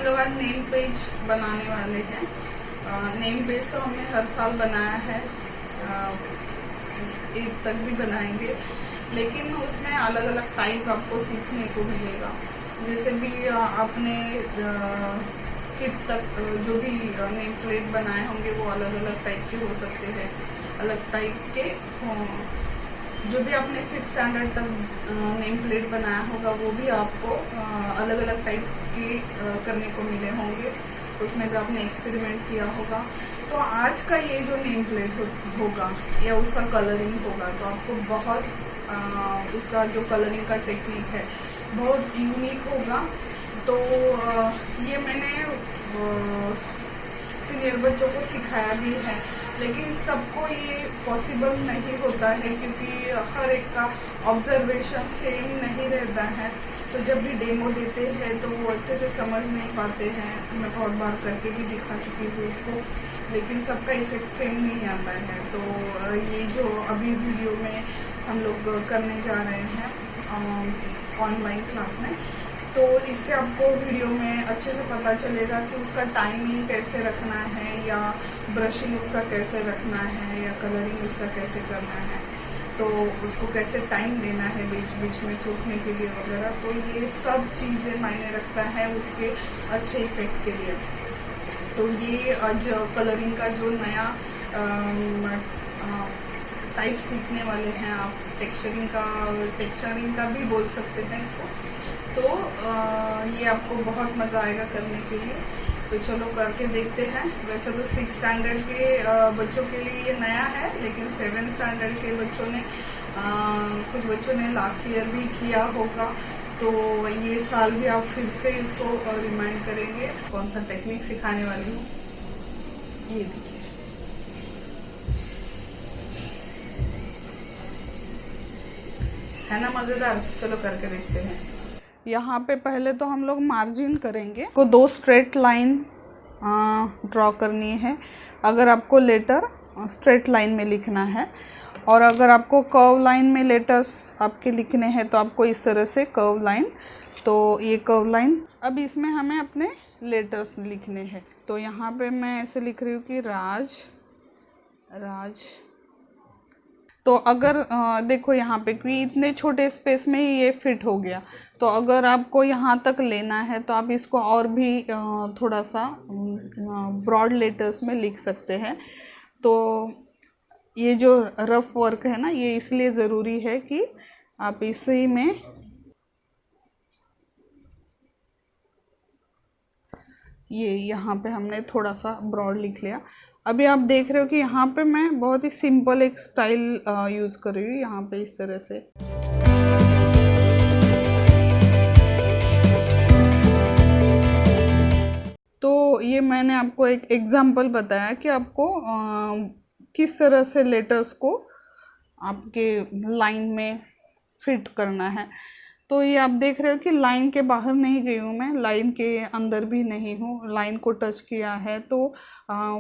हम लोग आज नेम पेज बनाने वाले हैं। नेम पेज तो हमने हर साल बनाया है, ईद तक भी बनाएंगे, लेकिन उसमें अलग अलग टाइप आपको सीखने को मिलेगा। जैसे भी आपने फिफ्थ तक जो भी नेम प्लेट बनाए होंगे वो अलग अलग टाइप के हो सकते हैं, अलग टाइप के जो भी आपने फिफ्थ स्टैंडर्ड तक नेम प्लेट बनाया होगा वो भी आपको अलग अलग टाइप के करने को मिले होंगे, उसमें भी आपने एक्सपेरिमेंट किया होगा। तो आज का ये जो नेम प्लेट होगा या उसका कलरिंग होगा तो आपको बहुत उसका जो कलरिंग का टेक्निक है बहुत यूनिक होगा। तो ये मैंने सीनियर बच्चों को सिखाया भी है, लेकिन सबको ये पॉसिबल नहीं होता है क्योंकि हर एक का ऑब्जर्वेशन सेम नहीं रहता है। तो जब भी डेमो देते हैं तो वो अच्छे से समझ नहीं पाते हैं। मैं बहुत बार करके भी दिखा चुकी हूँ इसको, लेकिन सबका इफेक्ट सेम नहीं आता है। तो ये जो अभी वीडियो में हम लोग करने जा रहे हैं ऑनलाइन क्लास में, तो इससे आपको वीडियो में अच्छे से पता चलेगा कि उसका टाइमिंग कैसे रखना है, या ब्रशिंग उसका कैसे रखना है, या कलरिंग उसका कैसे करना है, तो उसको कैसे टाइम देना है बीच बीच में सूखने के लिए वगैरह। तो ये सब चीज़ें मायने रखता है उसके अच्छे इफेक्ट के लिए। तो ये आज कलरिंग का जो नया टाइप सीखने वाले हैं आप, टेक्सचरिंग का भी बोल सकते हैं इसको। तो ये आपको बहुत मज़ा आएगा करने के लिए। तो चलो करके देखते हैं। वैसे तो 6th स्टैंडर्ड के बच्चों के लिए ये नया है, लेकिन 7th स्टैंडर्ड के बच्चों ने कुछ बच्चों ने लास्ट ईयर भी किया होगा, तो ये साल भी आप फिर से इसको रिमाइंड करेंगे। कौन सा टेक्निक सिखाने वाली हूँ ये देखिए। है ना मज़ेदार? चलो करके देखते हैं। यहाँ पे पहले तो हम लोग मार्जिन करेंगे। को 2 स्ट्रेट लाइन ड्रॉ करनी है अगर आपको लेटर स्ट्रेट लाइन में लिखना है, और अगर आपको कर्व लाइन में लेटर्स आपके लिखने हैं तो आपको इस तरह से कर्व लाइन। तो ये कर्व लाइन, अब इसमें हमें अपने लेटर्स लिखने हैं। तो यहाँ पे मैं ऐसे लिख रही हूँ कि राज। तो अगर देखो यहाँ पे कि इतने छोटे स्पेस में ही ये फिट हो गया, तो अगर आपको यहाँ तक लेना है तो आप इसको और भी थोड़ा सा ब्रॉड लेटर्स में लिख सकते हैं। तो ये जो रफ वर्क है ना, ये इसलिए ज़रूरी है कि आप इसी में ये यहाँ पे हमने थोड़ा सा ब्रॉड लिख लिया। अभी आप देख रहे हो कि यहाँ पे मैं बहुत ही सिंपल एक स्टाइल यूज़ कर रही हूँ यहाँ पे इस तरह से। तो ये मैंने आपको एक एग्जांपल बताया कि आपको किस तरह से लेटर्स को आपके लाइन में फिट करना है। तो ये आप देख रहे हो कि लाइन के बाहर नहीं गई हूँ मैं, लाइन के अंदर भी नहीं हूँ, लाइन को टच किया है तो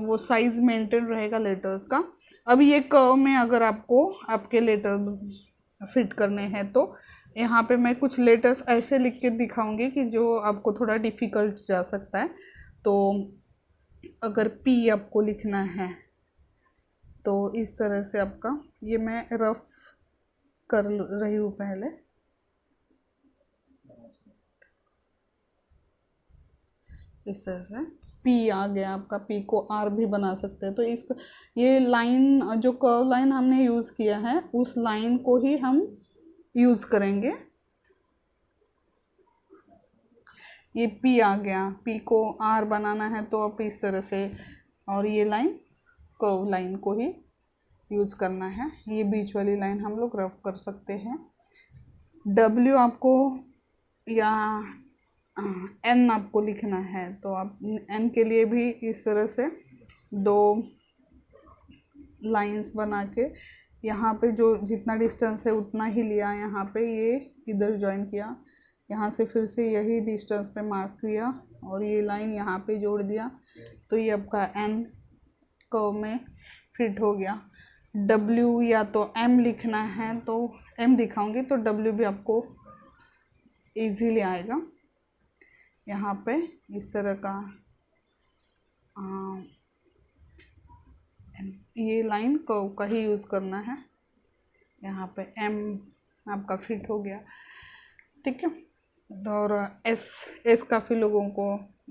वो साइज़ मेंटेन रहेगा लेटर्स का। अब ये कर्व में अगर आपको आपके लेटर फिट करने हैं तो यहाँ पे मैं कुछ लेटर्स ऐसे लिख के दिखाऊंगी कि जो आपको थोड़ा डिफ़िकल्ट जा सकता है। तो अगर पी आपको लिखना है तो इस तरह से आपका, ये मैं रफ कर रही हूँ पहले। इस तरह से पी आ गया आपका, पी को आर भी बना सकते हैं। तो इस ये लाइन जो कर्व लाइन हमने यूज़ किया है उस लाइन को ही हम यूज़ करेंगे। ये पी आ गया, पी को आर बनाना है तो आप इस तरह से, और ये लाइन कर्व लाइन को ही यूज़ करना है। ये बीच वाली लाइन हम लोग रफ कर सकते हैं। डब्ल्यू आपको या एन आपको लिखना है तो आप एन के लिए भी इस तरह से 2 लाइंस बना के यहाँ पे जो जितना डिस्टेंस है उतना ही लिया, यहाँ पे ये इधर ज्वाइन किया, यहाँ से फिर से यही डिस्टेंस पे मार्क किया और ये लाइन यहाँ पे जोड़ दिया। तो ये आपका एन कर्व में फिट हो गया। डब्ल्यू या तो एम लिखना है तो एम दिखाऊंगी, तो डब्ल्यू भी आपको इजीली आएगा। यहाँ पे इस तरह का ये लाइन का ही यूज़ करना है। यहाँ पे एम आपका फिट हो गया, ठीक है। और एस काफ़ी लोगों को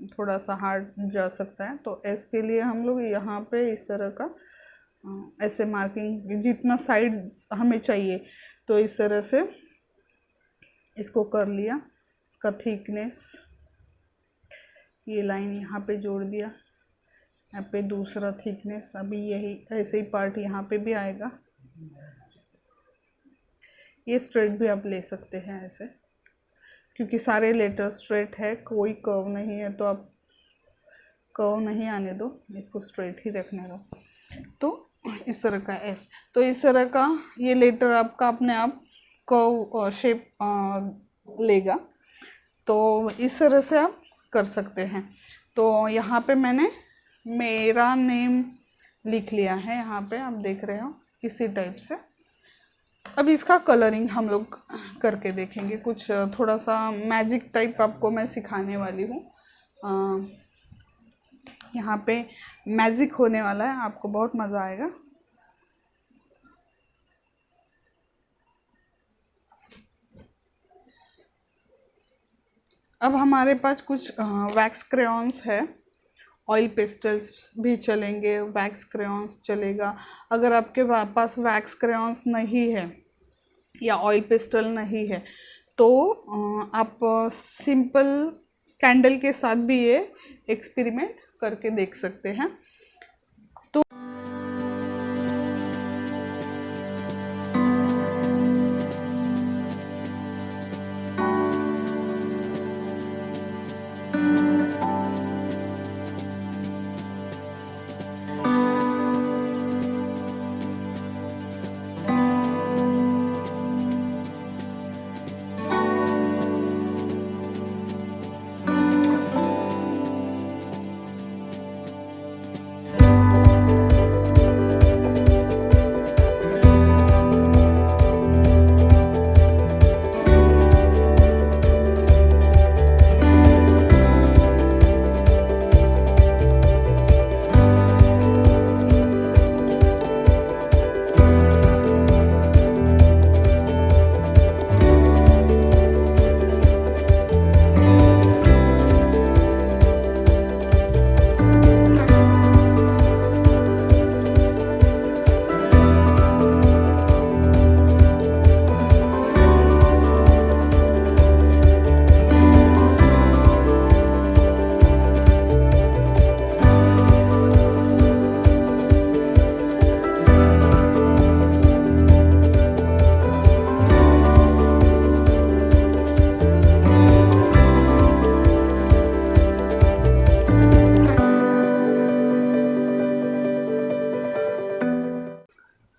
थोड़ा सा हार्ड जा सकता है, तो एस के लिए हम लोग यहाँ पे इस तरह का ऐसे मार्किंग जितना साइड हमें चाहिए तो इस तरह से इसको कर लिया। इसका थिकनेस ये लाइन यहाँ पे जोड़ दिया, यहाँ पे दूसरा थिकनेस, अभी यही ऐसे ही पार्ट यहाँ पे भी आएगा। ये स्ट्रेट भी आप ले सकते हैं ऐसे, क्योंकि सारे लेटर स्ट्रेट है, कोई कर्व नहीं है, तो आप कर्व नहीं आने दो, इसको स्ट्रेट ही रखने दो। तो इस तरह का एस, तो इस तरह का ये लेटर आपका अपने आप कर्व शेप लेगा। तो इस तरह से आप कर सकते हैं। तो यहाँ पे मैंने मेरा नेम लिख लिया है, यहाँ पे आप देख रहे हो इसी टाइप से। अब इसका कलरिंग हम लोग करके देखेंगे, कुछ थोड़ा सा मैजिक टाइप आपको मैं सिखाने वाली हूँ। यहाँ पे मैजिक होने वाला है, आपको बहुत मज़ा आएगा। अब हमारे पास कुछ वैक्स क्रेयॉन्स है, ऑयल पेस्टल्स भी चलेंगे, वैक्स क्रेयॉन्स चलेगा। अगर आपके पास वैक्स क्रेयॉन्स नहीं है या ऑयल पेस्टल नहीं है तो आप सिंपल कैंडल के साथ भी ये एक्सपेरिमेंट करके देख सकते हैं। तो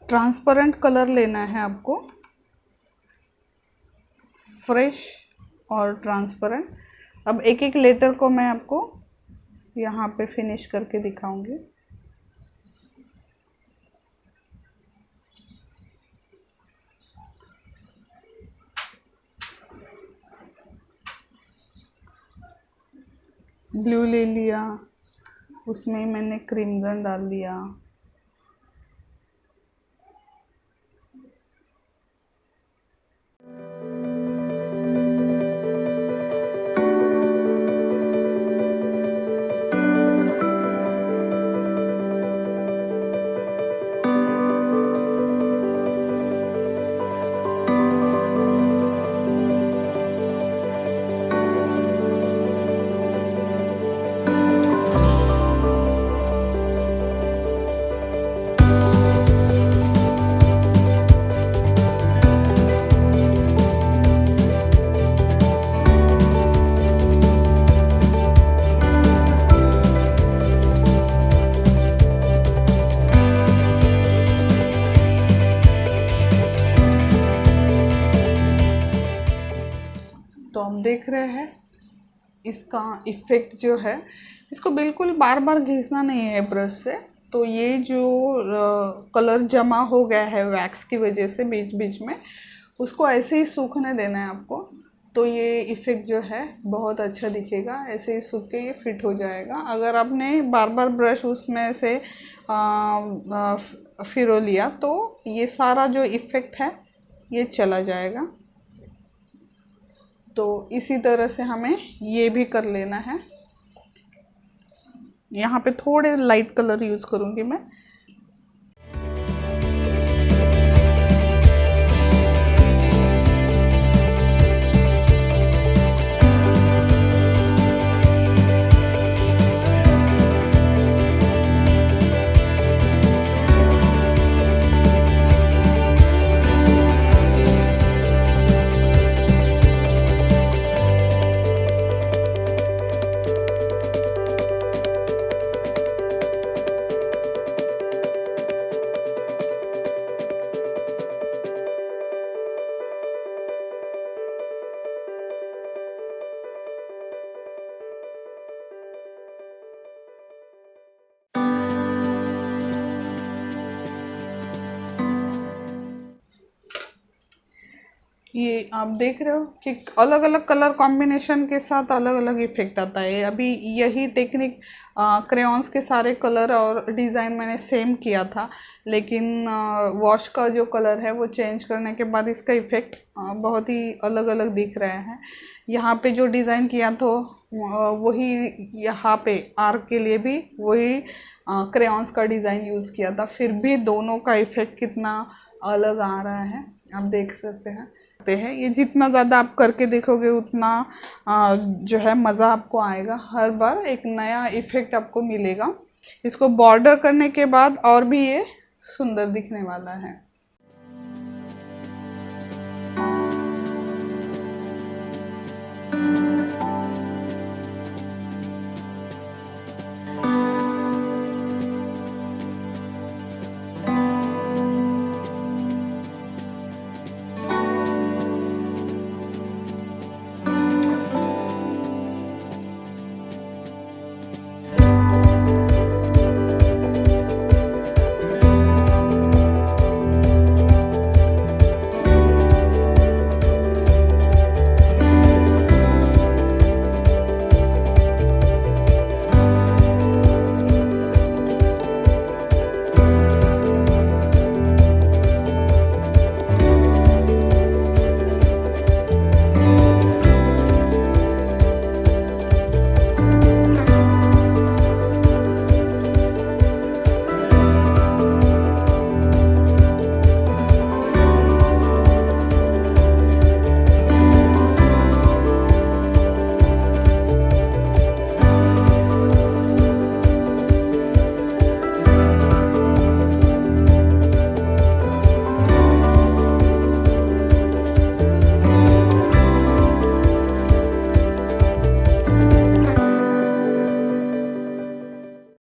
ट्रांसपेरेंट कलर लेना है आपको, फ्रेश और ट्रांसपेरेंट। अब एक एक लेटर को मैं आपको यहाँ पे फिनिश करके दिखाऊंगी। ब्लू ले लिया, उसमें मैंने क्रिम्सन डाल दिया, तो हम देख रहे हैं इसका इफ़ेक्ट जो है, इसको बिल्कुल बार बार घिसना नहीं है ब्रश से। तो ये जो कलर जमा हो गया है वैक्स की वजह से बीच बीच में, उसको ऐसे ही सूखने देना है आपको। तो ये इफ़ेक्ट जो है बहुत अच्छा दिखेगा। ऐसे ही सूख के ये फिट हो जाएगा। अगर आपने बार बार ब्रश उसमें से फिरो लिया तो ये सारा जो इफ़ेक्ट है ये चला जाएगा। तो इसी तरह से हमें ये भी कर लेना है। यहाँ पे थोड़े लाइट कलर यूज़ करूँगी मैं। ये आप देख रहे हो कि अलग अलग कलर कॉम्बिनेशन के साथ अलग अलग इफेक्ट आता है। अभी यही टेक्निक क्रेयॉन्स के सारे कलर और डिज़ाइन मैंने सेम किया था, लेकिन वॉश का जो कलर है वो चेंज करने के बाद इसका इफ़ेक्ट बहुत ही अलग अलग दिख रहे हैं। यहाँ पे जो डिज़ाइन किया तो वही यहाँ पे आर्क के लिए भी वही क्रेयॉन्स का डिज़ाइन यूज़ किया था, फिर भी दोनों का इफ़ेक्ट कितना अलग आ रहा है आप देख सकते हैं। ये जितना ज़्यादा आप करके देखोगे उतना जो है मज़ा आपको आएगा। हर बार एक नया इफ़ेक्ट आपको मिलेगा। इसको बॉर्डर करने के बाद और भी ये सुंदर दिखने वाला है।